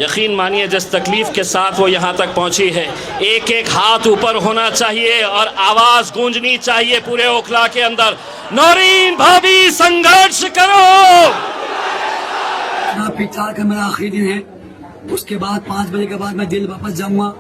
यकीन मानिए जिस तकलीफ़ के साथ वो यहाँ तक पहुँची है, एक एक हाथ ऊपर होना चाहिए और आवाज़ गूंजनी चाहिए पूरे ओखला के अंदर, नौरीन भाभी संघर्ष करो। पिछाड़ का मेरा आखिरी दिन है, उसके बाद 5 बजे के बाद मैं दिल्ली वापस जाऊंगा।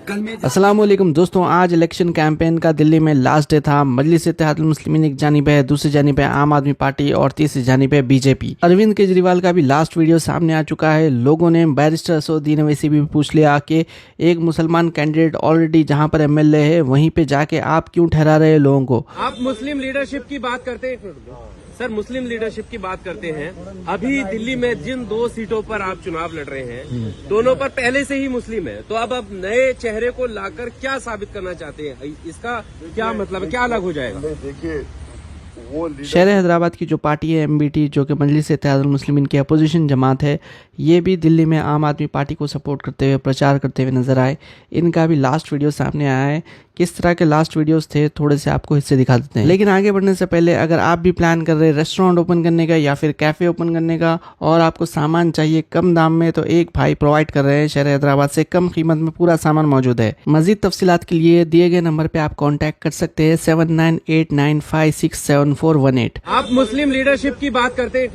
कल में अस्सलाम वालेकुम दोस्तों, आज इलेक्शन कैंपेन का दिल्ली में लास्ट डे था। मजलिस इत्तेहादुल मुस्लिमीन एक जानिब है, दूसरी जानिब है आम आदमी पार्टी और तीसरी जानिब है बीजेपी। अरविंद केजरीवाल का भी लास्ट वीडियो सामने आ चुका है। लोगों ने बैरिस्टर असदुद्दीन अवैसी भी पूछ लिया कि एक मुसलमान कैंडिडेट ऑलरेडी जहां पर एमएलए है वहीं पे जाके आप क्यों ठहरा रहे लोगों को। आप मुस्लिम लीडरशिप की बात करते हैं सर, मुस्लिम लीडरशिप की बात करते हैं। अभी दिल्ली में जिन 2 सीटों पर आप चुनाव लड़ रहे हैं, दोनों पर पहले से ही मुस्लिम है, तो अब नए चेहरे को लाकर क्या साबित करना चाहते हैं? इसका क्या मतलब है, क्या अलग हो जाएगा? देखिए, वो शहर हैदराबाद की जो पार्टी है एमबीटी, जो कि मजलिस इत्तेहादुल मुस्लिमीन की अपोजिशन जमात है, ये भी दिल्ली में आम आदमी पार्टी को सपोर्ट करते हुए प्रचार करते हुए नजर आए। इनका भी लास्ट वीडियो सामने आया है। किस तरह के लास्ट वीडियोस थे थोड़े से आपको हिस्से दिखा देते हैं। लेकिन आगे बढ़ने से पहले अगर आप भी प्लान कर रहे हैं रेस्टोरेंट ओपन करने का या फिर कैफे ओपन करने का और आपको सामान चाहिए कम दाम में, तो एक भाई प्रोवाइड कर रहे हैं शहर हैदराबाद से, कम कीमत में पूरा सामान मौजूद है। मजीद तफसीलात के लिए दिए गए नंबर पे आप कॉन्टैक्ट कर सकते हैं 7989567418। आप मुस्लिम लीडरशिप की बात करते हैं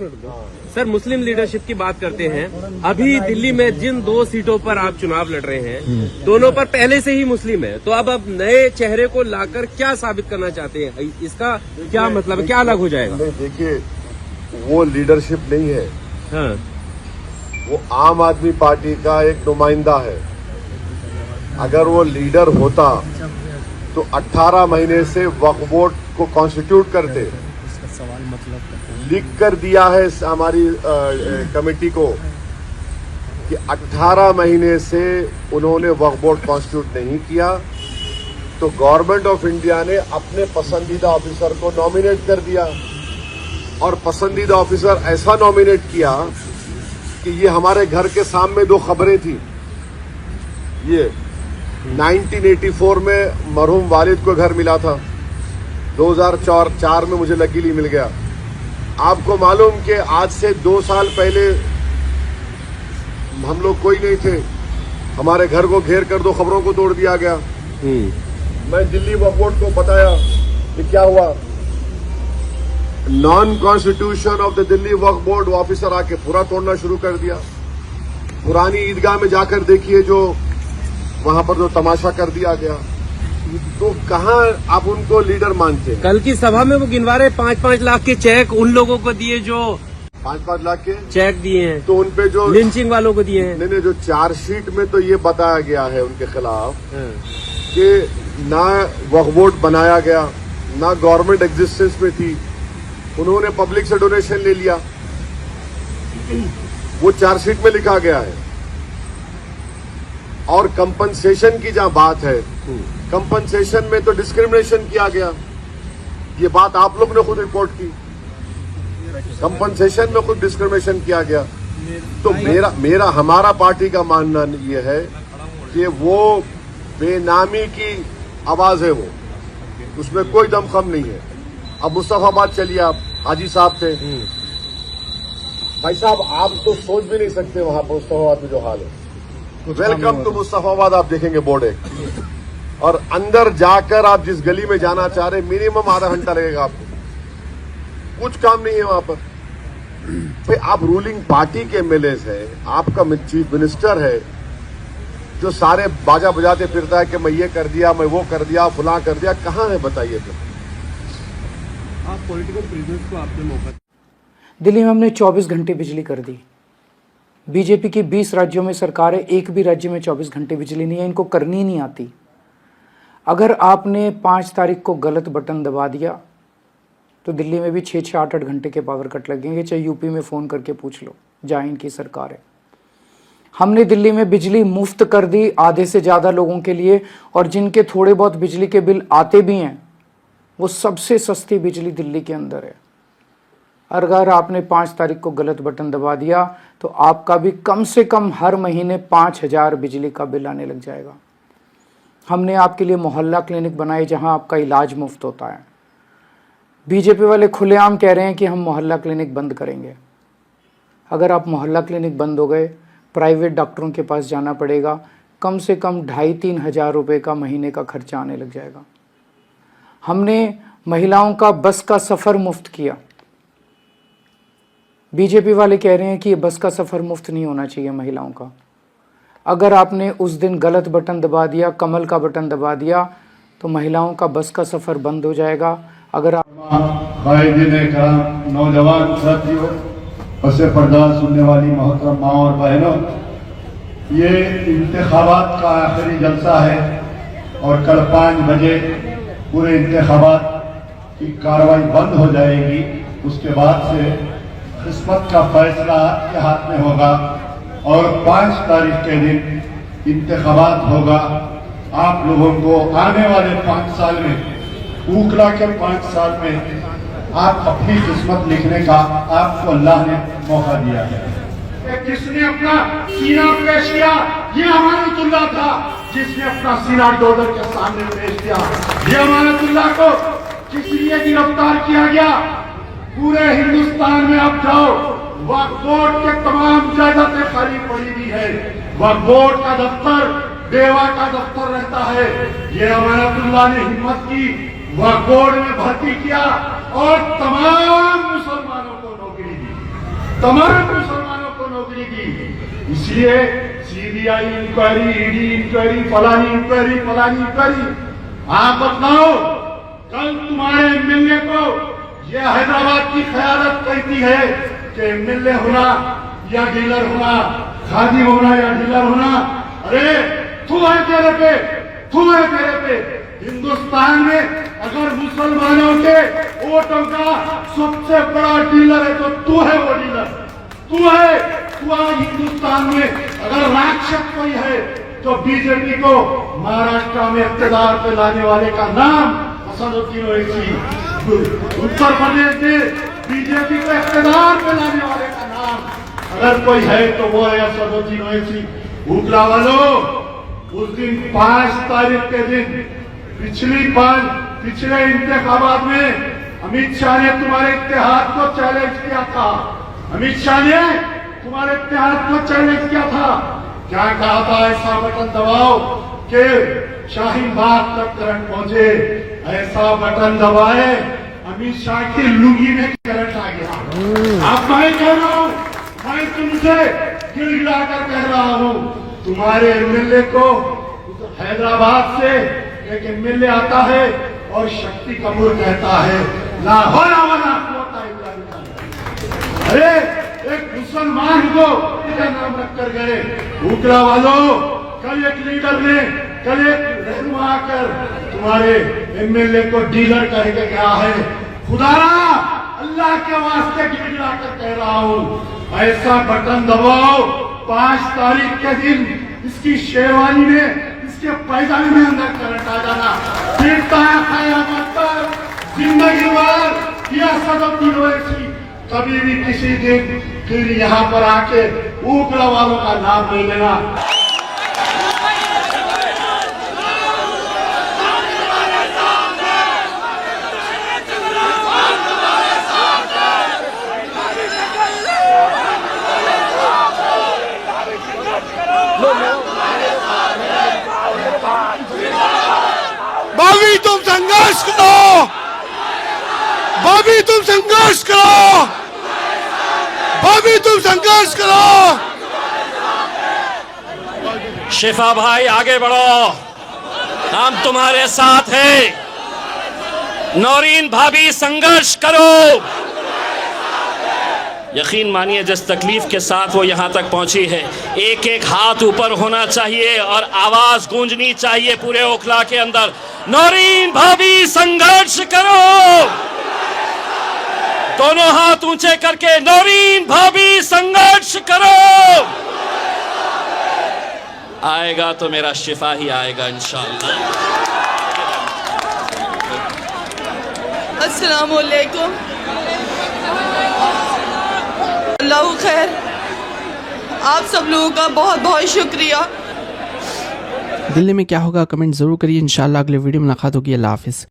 सर, मुस्लिम लीडरशिप की बात करते हैं। अभी दिल्ली में जिन 2 सीटों पर आप चुनाव लड़ रहे हैं, दोनों पर पहले से ही मुस्लिम है, तो अब नए चेहरे को लाकर क्या साबित करना चाहते हैं? इसका क्या मतलब है, क्या अलग हो जाएगा? देखिए, वो लीडरशिप नहीं है, हाँ। वो आम आदमी पार्टी का एक नुमाइंदा है। अगर वो लीडर होता तो 18 महीने से वक्फ बोर्ड को कॉन्स्टिट्यूट करते। लिख कर दिया है हमारी कमेटी को कि 18 महीने से उन्होंने वक्फ बोर्ड कॉन्स्टिट्यूट नहीं किया, तो गवर्नमेंट ऑफ इंडिया ने अपने पसंदीदा ऑफिसर को नॉमिनेट कर दिया, और पसंदीदा ऑफिसर ऐसा नॉमिनेट किया कि ये हमारे घर के सामने 2 खबरें थी। ये 1984 में मरहूम वालिद को घर मिला था, 2004 में मुझे लकीली मिल गया। आपको मालूम कि आज से 2 साल पहले हम लोग कोई नहीं थे, हमारे घर को घेर कर 2 खबरों को तोड़ दिया गया। मैं दिल्ली वक्फ बोर्ड को बताया कि क्या हुआ। Non constitution of the Delhi Waqf board officer आके पूरा तोड़ना शुरू कर दिया। पुरानी ईदगाह में जाकर देखिए, जो वहां पर जो तमाशा कर दिया गया, तो कहाँ आप उनको लीडर मानते हैं? कल की सभा में वो गिनवा रहे 5-5 लाख के चेक उन लोगों को दिए जो 5-5 लाख के चेक दिए हैं, तो उनपे जो लिंचिंग वालों को दिए हैं। नहीं, जो चार्जशीट में तो ये बताया गया है उनके खिलाफ कि ना वक्फ बोर्ड बनाया गया, ना गवर्नमेंट एग्जिस्टेंस में थी, उन्होंने पब्लिक से डोनेशन ले लिया। वो चार्जशीट में लिखा गया है। और कंपनसेशन की जहां बात है, कंपनसेशन में तो डिस्क्रिमिनेशन किया गया। ये बात आप लोग ने खुद रिपोर्ट की, कंपनसेशन में खुद डिस्क्रिमिनेशन किया गया। तो हमारा पार्टी का मानना ये है कि वो बेनामी की आवाज है, वो उसमें कोई दमखम नहीं है। अब मुस्तफाबाद चलिए, आप हाजी साहब थे भाई साहब, आप तो सोच भी नहीं सकते वहां पर मुस्तफाबाद में जो हाल है। वेलकम टू मुस्तफाबाद, आप देखेंगे बोर्ड है, और अंदर जाकर आप जिस गली में जाना चाह रहे, मिनिमम आधा घंटा लगेगा आपको। कुछ काम नहीं है वहां पर। भाई, आप रूलिंग पार्टी के एमएलए हैं, आपका चीफ मिनिस्टर है, जो सारे बाजा बजाते फिरता है कि मैं ये कर दिया, मैं वो कर दिया, फुला कर दिया। कहाँ है बताइए फिर? आप पॉलिटिकल प्रिजनर्स को आपने मौका। दिल्ली में हमने 24 घंटे बिजली कर दी। बीजेपी की 20 राज्यों में सरकार है, एक भी राज्य में 24 घंटे बिजली नहीं है, इनको करनी नहीं आती। अगर आपने 5 तारीख को गलत बटन दबा दिया तो दिल्ली में भी 6-6, 8-8 घंटे के पावर कट लगेंगे, चाहे यूपी में फ़ोन करके पूछ लो, जहाँ इनकी सरकार है। हमने दिल्ली में बिजली मुफ्त कर दी आधे से ज़्यादा लोगों के लिए, और जिनके थोड़े बहुत बिजली के बिल आते भी हैं, वो सबसे सस्ती बिजली दिल्ली के अंदर है। अगर आपने 5 तारीख को गलत बटन दबा दिया तो आपका भी कम से कम हर महीने 5,000 बिजली का बिल आने लग जाएगा। हमने आपके लिए मोहल्ला क्लिनिक बनाए जहां आपका इलाज मुफ्त होता है। बीजेपी वाले खुलेआम कह रहे हैं कि हम मोहल्ला क्लिनिक बंद करेंगे। अगर आप मोहल्ला क्लिनिक बंद हो गए प्राइवेट डॉक्टरों के पास जाना पड़ेगा, कम से कम 2,500-3 हज़ार रुपये का महीने का खर्चा आने लग जाएगा। हमने महिलाओं का बस का सफ़र मुफ्त किया। बीजेपी वाले कह रहे हैं कि ये बस का सफ़र मुफ्त नहीं होना चाहिए महिलाओं का। अगर आपने उस दिन गलत बटन दबा दिया, कमल का बटन दबा दिया, तो महिलाओं का बस का सफ़र बंद हो जाएगा। अगर आप नौजवान साथियों, बसे पर्दा सुनने वाली मोहतरम माँ और बहनों, ये इंतखाबात का आखिरी जलसा है और कल 5 बजे पूरे इंतखाबात की कार्रवाई बंद हो जाएगी। उसके बाद से किस्मत का फैसला आपके हाथ में होगा और 5 तारीख के दिन इंतखाबात होगा। आप लोगों को आने वाले 5 साल में, ऊकला के 5 साल में आप अपनी किस्मत लिखने का आपको अल्लाह ने मौका दिया है। किसने अपना सीना पेश किया? ये अमानतुल्लाह था जिसने अपना सीना डॉलर के सामने पेश किया। ये अमानतुल्लाह को किस लिए गिरफ्तार किया गया? पूरे हिंदुस्तान में आप जाओ, वक्फ बोर्ड के तमाम जायदादें खाली पड़ी हुई है। वक्फ बोर्ड का दफ्तर बेवा का दफ्तर रहता है। ये अमानतुल्लाह ने हिम्मत की, वक्फ बोर्ड में भर्ती किया और तमाम मुसलमानों को नौकरी दी, तमाम मुसलमानों को नौकरी दी। इसलिए सीबीआई इंक्वायरी, ईडी इंक्वायरी, फलानी इंक्वायरी, फलानी इंक्वायरी। आप बताओ, कल तुम्हारे एमएलए को यह हैदराबाद की क़यादत कहती है कि एमएलए होना या डीलर होना, खादी होना या डीलर होना, अरे तू है तेरे पे, तू है तेरे पे। हिंदुस्तान में अगर मुसलमानों के वोटों का सबसे बड़ा डीलर है तो तू है वो डीलर, तू है। तू आज हिंदुस्तान में अगर राक्षस कोई है तो बीजेपी को महाराष्ट्र में इक़्तिदार पे लाने वाले का नाम असदुद्दीन ओवैसी, उत्तर प्रदेश में बीजेपी को इक़्तिदार पे लाने वाले का नाम अगर कोई है तो वो है असदुद्दीन ओवैसी। ऊकला वालों, उस दिन 5 तारीख के दिन पिछले इंतखाबात में अमित शाह ने तुम्हारे इत्तेहाद को चैलेंज किया था। अमित शाह ने तुम्हारे इत्तेहाद को चैलेंज किया था। क्या कहा था? ऐसा बटन दबाओ कि शाहीन बाग तक करंट पहुंचे। ऐसा बटन दबाए, अमित शाह की लुंगी में करंट आ गया। अब मैं कह रहा हूं, मैं तुमसे गिड़गिड़ाकर कह रहा हूं, तुम्हारे एमएलए को हैदराबाद से एक एमएलए आता है और शक्ति कपूर कहता है लाहौर वाला होता है। अरे एक मुसलमान को क्या नाम रखकर गए। ऊकला वालों, कल एक लीडर ने, कल एक रहनुमा आकर तुम्हारे एमएलए को डीलर कह के गया है। खुदारा अल्लाह के वास्ते गिड़गिड़ाकर कह रहा हूं, ऐसा बटन दबाओ 5 तारीख के दिन इसकी शेरवानी में, इसके पैजामे में अंदर करंट आ जाना। फिरता है क़यामत तक जिंदगी भर यह असदुद्दीन ओवैसी कभी भी किसी दिन फिर यहाँ पर आके ऊकला वालों का नाम नहीं लेना। भाभी तुम संघर्ष करो, भाभी तुम संघर्ष करो, भाभी तुम संघर्ष करो। शिफा भाई आगे बढ़ो, हम तुम्हारे साथ हैं। नौरीन भाभी संघर्ष करो। यकीन मानिए जिस तकलीफ के साथ वो यहाँ तक पहुँची है, एक एक हाथ ऊपर होना चाहिए और आवाज गूंजनी चाहिए पूरे ओखला के अंदर। नौरीन भाभी संघर्ष करो, दोनों हाथ ऊंचे करके नौरीन भाभी संघर्ष करो। आएगा तो मेरा शिफा ही आएगा इंशाअल्लाह। अस्सलाम वालेकुम, अल्लाह खैर। आप सब लोगों का बहुत बहुत शुक्रिया। दिल्ली में क्या होगा कमेंट ज़रूर करिए। इंशाल्लाह अगले वीडियो में मुलाकात होगी। अल्लाह हाफिज़।